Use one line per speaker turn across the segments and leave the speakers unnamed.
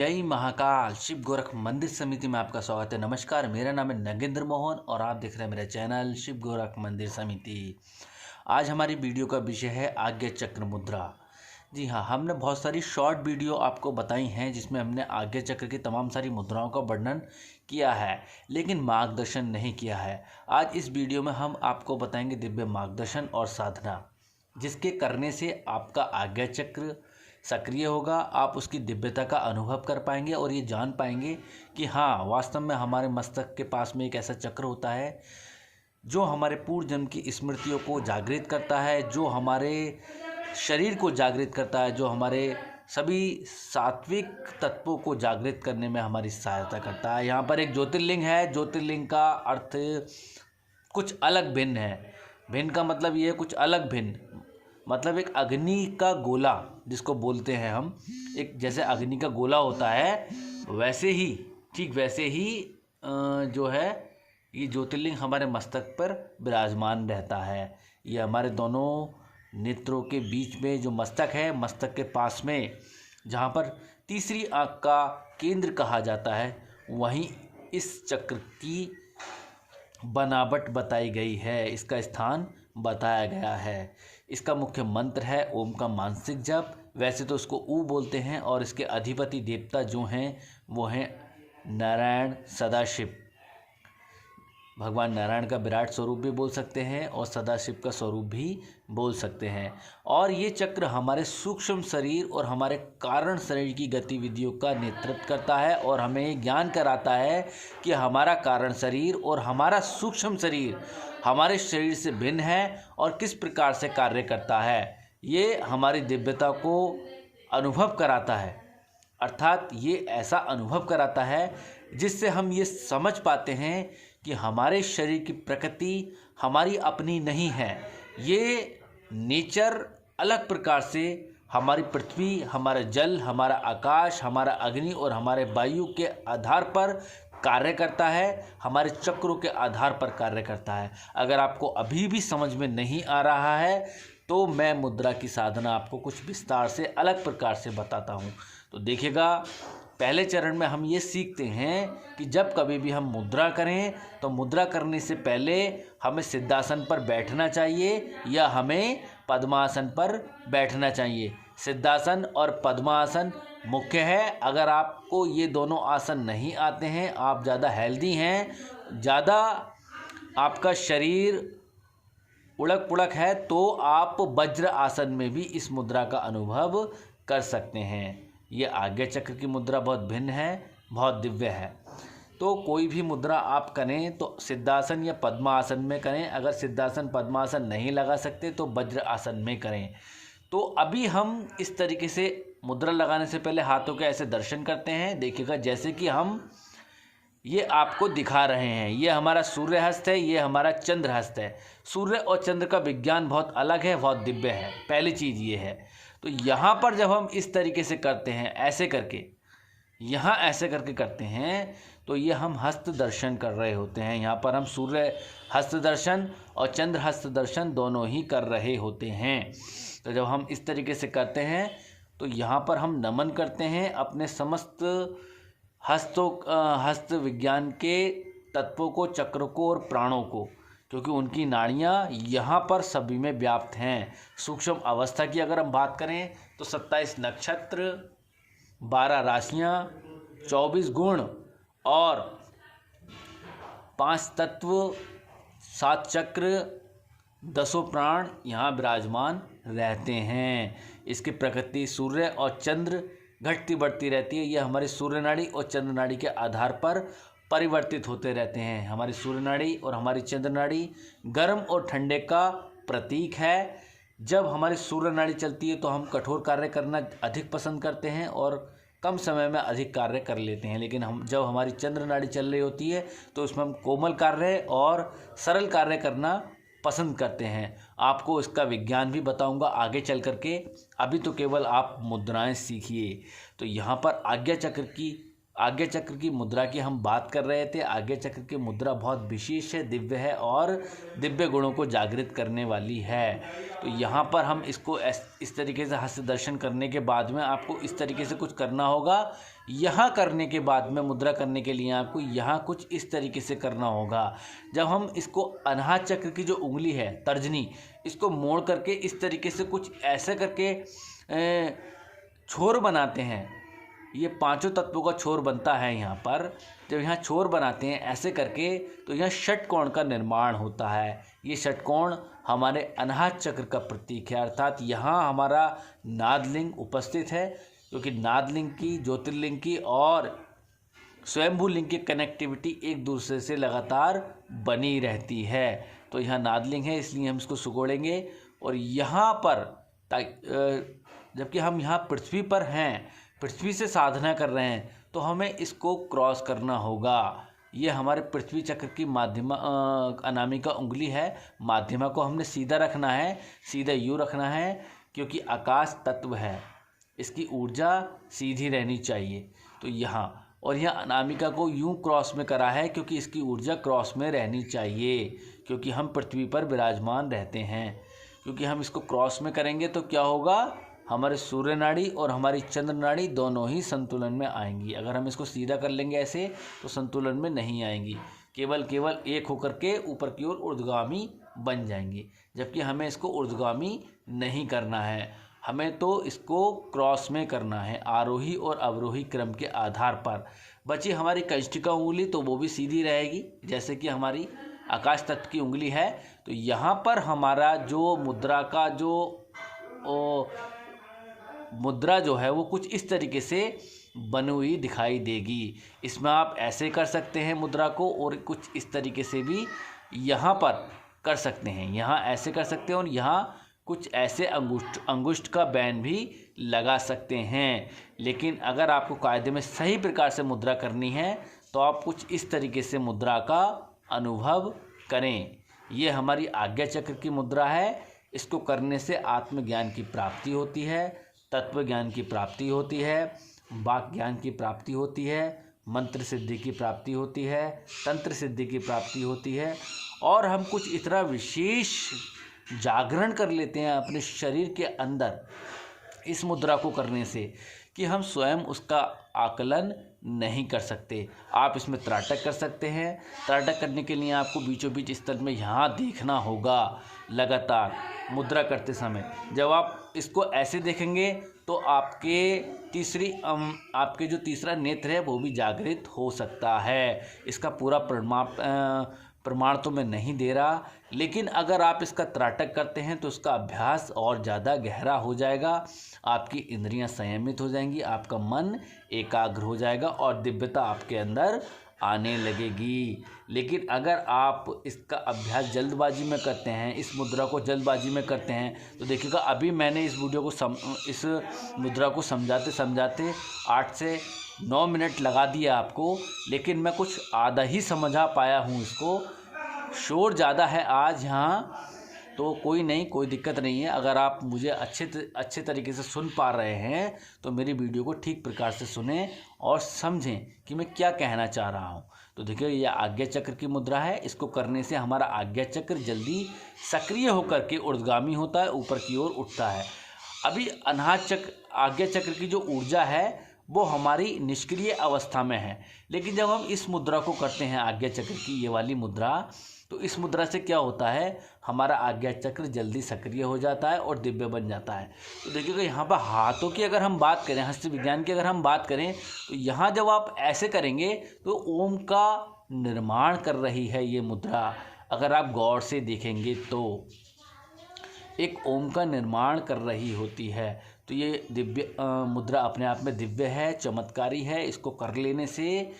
जय महाकाल शिव गोरख मंदिर समिति में आपका स्वागत है। नमस्कार, मेरा नाम है नगेंद्र मोहन और आप देख रहे हैं मेरा चैनल शिव गोरख मंदिर समिति। आज हमारी वीडियो का विषय है आज्ञा चक्र मुद्रा। जी हाँ, हमने बहुत सारी शॉर्ट वीडियो आपको बताई हैं जिसमें हमने आज्ञा चक्र की तमाम सारी मुद्राओं का वर्णन किया है, लेकिन मार्गदर्शन नहीं किया है। आज इस वीडियो में हम आपको बताएंगे दिव्य मार्गदर्शन और साधना, जिसके करने से आपका आज्ञा चक्र सक्रिय होगा। आप उसकी दिव्यता का अनुभव कर पाएंगे और ये जान पाएंगे कि हाँ, वास्तव में हमारे मस्तक के पास में एक ऐसा चक्र होता है जो हमारे पूर्व जन्म की स्मृतियों को जागृत करता है, जो हमारे शरीर को जागृत करता है, जो हमारे सभी सात्विक तत्वों को जागृत करने में हमारी सहायता करता है। यहाँ पर एक ज्योतिर्लिंग है। ज्योतिर्लिंग का अर्थ कुछ अलग भिन्न है। भिन्न का मतलब ये है कुछ अलग भिन्न, मतलब एक अग्नि का गोला जिसको बोलते हैं हम, एक जैसे अग्नि का गोला होता है वैसे ही, ठीक वैसे ही जो है ये ज्योतिर्लिंग हमारे मस्तक पर विराजमान रहता है। ये हमारे दोनों नेत्रों के बीच में जो मस्तक है, मस्तक के पास में जहाँ पर तीसरी आँख का केंद्र कहा जाता है, वहीं इस चक्र की बनावट बताई गई है, इसका स्थान बताया गया है। इसका मुख्य मंत्र है ओम का मानसिक जप। वैसे तो इसको ऊ बोलते हैं और इसके अधिपति देवता जो हैं वो हैं नारायण सदाशिव। भगवान नारायण का विराट स्वरूप भी बोल सकते हैं और सदाशिव का स्वरूप भी बोल सकते हैं। और ये चक्र हमारे सूक्ष्म शरीर और हमारे कारण शरीर की गतिविधियों का नेतृत्व करता है और हमें ज्ञान कराता है कि हमारा कारण शरीर और हमारा सूक्ष्म शरीर हमारे शरीर से भिन्न है और किस प्रकार से कार्य करता है। ये हमारी दिव्यता को अनुभव कराता है, अर्थात ये ऐसा अनुभव कराता है जिससे हम ये समझ पाते हैं कि हमारे शरीर की प्रकृति हमारी अपनी नहीं है। ये नेचर अलग प्रकार से हमारी पृथ्वी, हमारा जल, हमारा आकाश, हमारा अग्नि और हमारे वायु के आधार पर कार्य करता है, हमारे चक्रों के आधार पर कार्य करता है। अगर आपको अभी भी समझ में नहीं आ रहा है तो मैं मुद्रा की साधना आपको कुछ विस्तार से अलग प्रकार से बताता हूँ। तो देखिएगा, पहले चरण में हम ये सीखते हैं कि जब कभी भी हम मुद्रा करें तो मुद्रा करने से पहले हमें सिद्धासन पर बैठना चाहिए या हमें पद्मासन पर बैठना चाहिए। सिद्धासन और पद्मासन मुख्य है। अगर आपको ये दोनों आसन नहीं आते हैं, आप ज़्यादा हेल्दी हैं, ज़्यादा आपका शरीर उड़क पुड़क है, तो आप वज्र आसन में भी इस मुद्रा का अनुभव कर सकते हैं। ये आज्ञा चक्र की मुद्रा बहुत भिन्न है, बहुत दिव्य है। तो कोई भी मुद्रा आप करें तो सिद्धासन या पद्मासन में करें। अगर सिद्धासन पद्मासन नहीं लगा सकते तो वज्र आसन में करें। तो अभी हम इस तरीके से मुद्रा लगाने से पहले हाथों के ऐसे दर्शन करते हैं। देखिएगा, जैसे कि हम ये आपको दिखा रहे हैं, ये हमारा सूर्य हस्त है, ये हमारा चंद्र हस्त है। सूर्य और चंद्र का विज्ञान बहुत अलग है, बहुत दिव्य है। पहली चीज़ ये है। तो यहाँ पर जब हम इस तरीके से करते हैं, ऐसे करके, यहाँ ऐसे करके करते हैं, तो ये हम हस्त दर्शन कर रहे होते हैं। यहाँ पर हम सूर्य हस्त दर्शन और चंद्र हस्त दर्शन दोनों ही कर रहे होते हैं। तो जब हम इस तरीके से करते हैं तो यहाँ पर हम नमन करते हैं अपने समस्त हस्त विज्ञान के तत्वों को, चक्र को और प्राणों को, क्योंकि उनकी नाड़ियाँ यहाँ पर सभी में व्याप्त हैं। सूक्ष्म अवस्था की अगर हम बात करें तो 27 नक्षत्र, 12 राशियाँ, 24 गुण और 5 तत्व, 7 चक्र, 10 प्राण यहाँ विराजमान रहते हैं। इसकी प्रकृति सूर्य और चंद्र घटती बढ़ती रहती है। यह हमारी सूर्य नाड़ी और चंद्र नाड़ी के आधार पर परिवर्तित होते रहते हैं। हमारी सूर्य नाड़ी और हमारी चंद्र नाड़ी गर्म और ठंडे का प्रतीक है। जब हमारी सूर्य नाड़ी चलती है तो हम कठोर कार्य करना अधिक पसंद करते हैं और कम समय में अधिक कार्य कर लेते हैं। लेकिन जब हमारी चंद्र नाड़ी चल रही होती है तो उसमें हम कोमल कार्य और सरल कार्य करना पसंद करते हैं। आपको इसका विज्ञान भी बताऊंगा आगे चल करके। अभी तो केवल आप मुद्राएं सीखिए। तो यहाँ पर आज्ञा चक्र की आज्ञा चक्र की मुद्रा की हम बात कर रहे थे। आज्ञा चक्र की मुद्रा बहुत विशेष है, दिव्य है और दिव्य गुणों को जागृत करने वाली है। तो यहाँ पर हम इसको इस तरीके से हस्त दर्शन करने के बाद में आपको इस तरीके से कुछ करना होगा। यहाँ करने के बाद में मुद्रा करने के लिए आपको यहाँ कुछ इस तरीके से करना होगा। जब हम इसको अनाहत चक्र की जो उंगली है तर्जनी, इसको मोड़ करके इस तरीके से कुछ ऐसे करके छोर बनाते हैं, ये पांचों तत्वों का छोर बनता है। यहाँ पर जब यहाँ छोर बनाते हैं ऐसे करके तो यहाँ षटकोण का निर्माण होता है। ये षटकोण हमारे अनाहत चक्र का प्रतीक है, अर्थात यहाँ हमारा नादलिंग उपस्थित है, क्योंकि नादलिंग की, ज्योतिर्लिंग की और स्वयंभू लिंग की कनेक्टिविटी एक दूसरे से लगातार बनी रहती है। तो यहाँ नादलिंग है, इसलिए हम इसको सुगोड़ेंगे। और यहाँ पर जबकि हम यहाँ पृथ्वी पर हैं, पृथ्वी से साधना कर रहे हैं, तो हमें इसको क्रॉस करना होगा। ये हमारे पृथ्वी चक्र की माध्यमा अनामिका उंगली है। माध्यमा को हमने सीधा रखना है, सीधा यूँ रखना है, क्योंकि आकाश तत्व है, इसकी ऊर्जा सीधी रहनी चाहिए। तो यहाँ और यहाँ अनामिका को यूं क्रॉस में करा है, क्योंकि इसकी ऊर्जा क्रॉस में रहनी चाहिए, क्योंकि हम पृथ्वी पर विराजमान रहते हैं। क्योंकि हम इसको क्रॉस में करेंगे तो क्या होगा, हमारे सूर्य नाड़ी और हमारी चंद्र नाड़ी दोनों ही संतुलन में आएंगी। अगर हम इसको सीधा कर लेंगे ऐसे तो संतुलन में नहीं आएंगी, केवल एक होकर के ऊपर की ओर ऊर्ध्वगामी बन जाएंगी। जबकि हमें इसको ऊर्ध्वगामी नहीं करना है, हमें तो इसको क्रॉस में करना है, आरोही और अवरोही क्रम के आधार पर। बची हमारी कंष्टिका उंगली, तो वो भी सीधी रहेगी जैसे कि हमारी आकाश तत्व की उंगली है। तो यहाँ पर हमारा जो मुद्रा का मुद्रा जो है वो कुछ इस तरीके से बनी हुई दिखाई देगी। इसमें आप ऐसे कर सकते हैं मुद्रा को, और कुछ इस तरीके से भी यहाँ पर कर सकते हैं। यहाँ ऐसे कर सकते हैं और यहाँ कुछ ऐसे अंगुष्ठ का बैन भी लगा सकते हैं। लेकिन अगर आपको कायदे में सही प्रकार से मुद्रा करनी है तो आप कुछ इस तरीके से मुद्रा का अनुभव करें। ये हमारी आज्ञा चक्र की मुद्रा है। इसको करने से आत्मज्ञान की प्राप्ति होती है, तत्व ज्ञान की प्राप्ति होती है, वाक ज्ञान की प्राप्ति होती है, मंत्र सिद्धि की प्राप्ति होती है, तंत्र सिद्धि की प्राप्ति होती है, और हम कुछ इतना विशेष जागरण कर लेते हैं अपने शरीर के अंदर इस मुद्रा को करने से कि हम स्वयं उसका आकलन नहीं कर सकते। आप इसमें त्राटक कर सकते हैं। त्राटक करने के लिए आपको बीचों बीच स्थल में यहाँ देखना होगा लगातार मुद्रा करते समय। जब आप इसको ऐसे देखेंगे तो आपके जो तीसरा नेत्र है वो भी जागृत हो सकता है। इसका पूरा प्रमाण तो मैं नहीं दे रहा, लेकिन अगर आप इसका त्राटक करते हैं तो उसका अभ्यास और ज़्यादा गहरा हो जाएगा, आपकी इंद्रियां संयमित हो जाएंगी, आपका मन एकाग्र हो जाएगा और दिव्यता आपके अंदर आने लगेगी। लेकिन अगर आप इसका अभ्यास जल्दबाजी में करते हैं, इस मुद्रा को जल्दबाजी में करते हैं, तो देखिएगा अभी मैंने इस मुद्रा को समझाते समझाते 8 से 9 मिनट लगा दिया आपको, लेकिन मैं कुछ आधा ही समझा पाया हूँ इसको। शोर ज़्यादा है आज यहाँ, तो कोई नहीं, कोई दिक्कत नहीं है। अगर आप मुझे अच्छे तरीके से सुन पा रहे हैं तो मेरी वीडियो को ठीक प्रकार से सुनें और समझें कि मैं क्या कहना चाह रहा हूँ। तो देखिए ये आज्ञा चक्र की मुद्रा है। इसको करने से हमारा आज्ञा चक्र जल्दी सक्रिय होकर के ऊर्ध्वगामी होता है, ऊपर की ओर उठता है। अभी अनाहत चक्र, आज्ञा चक्र की जो ऊर्जा है वो हमारी निष्क्रिय अवस्था में है, लेकिन जब हम इस मुद्रा को करते हैं आज्ञा चक्र की ये वाली मुद्रा, तो इस मुद्रा से क्या होता है, हमारा आज्ञा चक्र जल्दी सक्रिय हो जाता है और दिव्य बन जाता है। तो देखिएगा यहाँ पर हाथों की अगर हम बात करें, हस्त विज्ञान की अगर हम बात करें, तो यहाँ जब आप ऐसे करेंगे तो ओम का निर्माण कर रही है ये मुद्रा। अगर आप गौर से देखेंगे तो एक ओम का निर्माण कर रही होती है। तो ये दिव्य मुद्रा अपने आप में दिव्य है, चमत्कारी है। इसको कर लेने से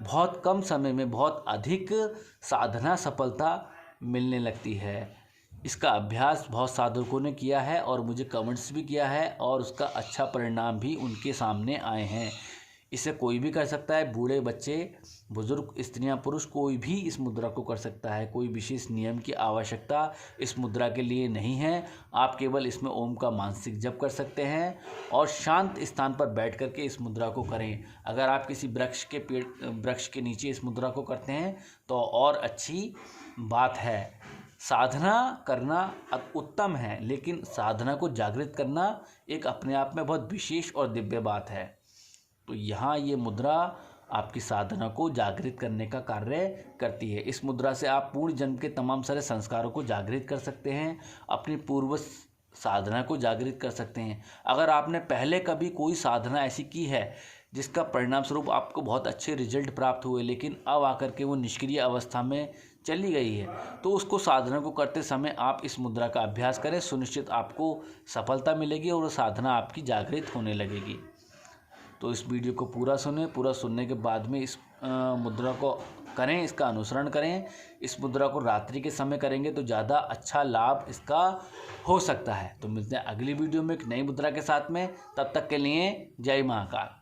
बहुत कम समय में बहुत अधिक साधना सफलता मिलने लगती है। इसका अभ्यास बहुत साधकों ने किया है और मुझे कमेंट्स भी किया है और उसका अच्छा परिणाम भी उनके सामने आए हैं। इसे कोई भी कर सकता है, बूढ़े, बच्चे, बुजुर्ग, स्त्रियां, पुरुष, कोई भी इस मुद्रा को कर सकता है। कोई विशेष नियम की आवश्यकता इस मुद्रा के लिए नहीं है। आप केवल इसमें ओम का मानसिक जप कर सकते हैं और शांत स्थान पर बैठ करके इस मुद्रा को करें। अगर आप किसी वृक्ष के नीचे इस मुद्रा को करते हैं तो और अच्छी बात है। साधना करना उत्तम है, लेकिन साधना को जागृत करना एक अपने आप में बहुत विशेष और दिव्य बात है। तो यहाँ ये मुद्रा आपकी साधना को जागृत करने का कार्य करती है। इस मुद्रा से आप पूर्ण जन्म के तमाम सारे संस्कारों को जागृत कर सकते हैं, अपनी पूर्व साधना को जागृत कर सकते हैं। अगर आपने पहले कभी कोई साधना ऐसी की है जिसका परिणाम स्वरूप आपको बहुत अच्छे रिजल्ट प्राप्त हुए, लेकिन अब आकर के वो निष्क्रिय अवस्था में चली गई है, तो उसको साधना को करते समय आप इस मुद्रा का अभ्यास करें। सुनिश्चित आपको सफलता मिलेगी और साधना आपकी जागृत होने लगेगी। तो इस वीडियो को पूरा सुनें। पूरा सुनने के बाद में इस मुद्रा को करें, इसका अनुसरण करें। इस मुद्रा को रात्रि के समय करेंगे तो ज़्यादा अच्छा लाभ इसका हो सकता है। तो मिलते हैं अगली वीडियो में एक नई मुद्रा के साथ में। तब तक के लिए जय महाकाल।